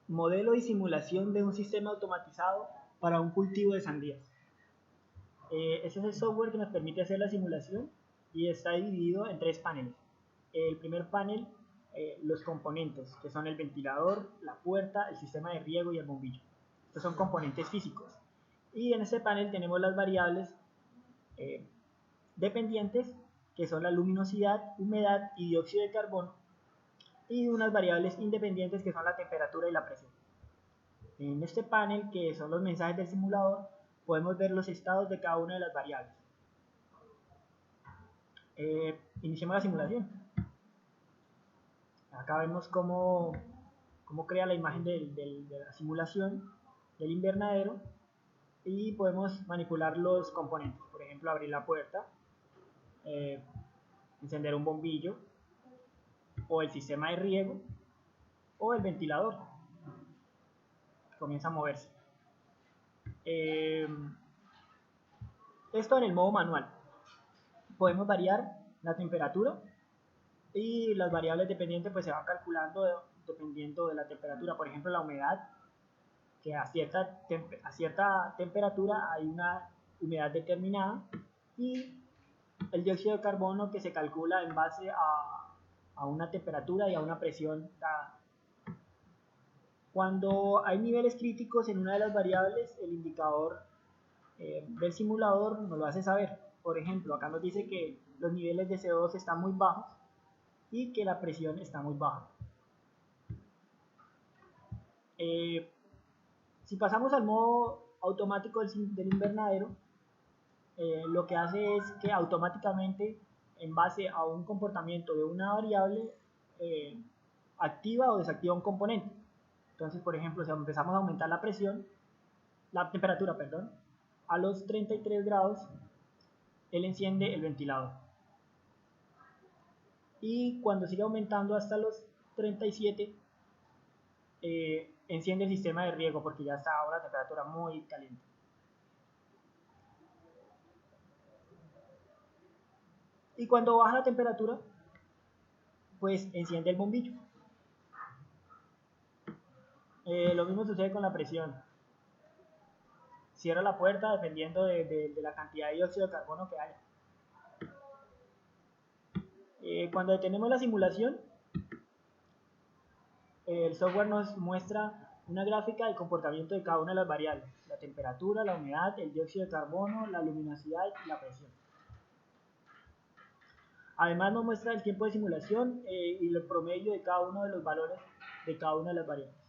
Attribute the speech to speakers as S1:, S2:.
S1: Modelo y simulación de un sistema automatizado para un cultivo de sandías. Ese es el software que nos permite hacer la simulación y está dividido en 3 paneles. El primer panel, los componentes, que son el ventilador, la puerta, el sistema de riego y el bombillo. Estos son componentes físicos. Y en este panel tenemos las variables dependientes, que son la luminosidad, humedad y dióxido de carbono, y unas variables independientes que son la temperatura y la presión. En este panel, que son los mensajes del simulador, podemos ver los estados de cada una de las variables. Iniciemos la simulación. Acá vemos cómo crea la imagen de la simulación del invernadero y podemos manipular los componentes. Por ejemplo, abrir la puerta, encender un bombillo, o el sistema de riego, o el ventilador. Comienza a moverse. Esto en el modo manual. Podemos variar la temperatura y las variables dependientes pues se van calculando dependiendo de la temperatura. Por ejemplo, la humedad, que a cierta temperatura hay una humedad determinada, y el dióxido de carbono, que se calcula en base a una temperatura y a una presión dada. Cuando hay niveles críticos en una de las variables, el indicador del simulador nos lo hace saber. Por ejemplo, acá nos dice que los niveles de CO2 están muy bajos y que la presión está muy baja. Si pasamos al modo automático del invernadero, lo que hace es que automáticamente, en base a un comportamiento de una variable, activa o desactiva un componente. Entonces, por ejemplo, si empezamos a aumentar la temperatura, a los 33 grados, él enciende el ventilador. Y cuando sigue aumentando hasta los 37, enciende el sistema de riego, porque ya está a una temperatura muy caliente. Y cuando baja la temperatura, pues enciende el bombillo. Lo mismo sucede con la presión. Cierra la puerta dependiendo de la cantidad de dióxido de carbono que haya. Cuando detenemos la simulación, el software nos muestra una gráfica del comportamiento de cada una de las variables: la temperatura, la humedad, el dióxido de carbono, la luminosidad y la presión. Además nos muestra el tiempo de simulación y el promedio de cada uno de los valores de cada una de las variables.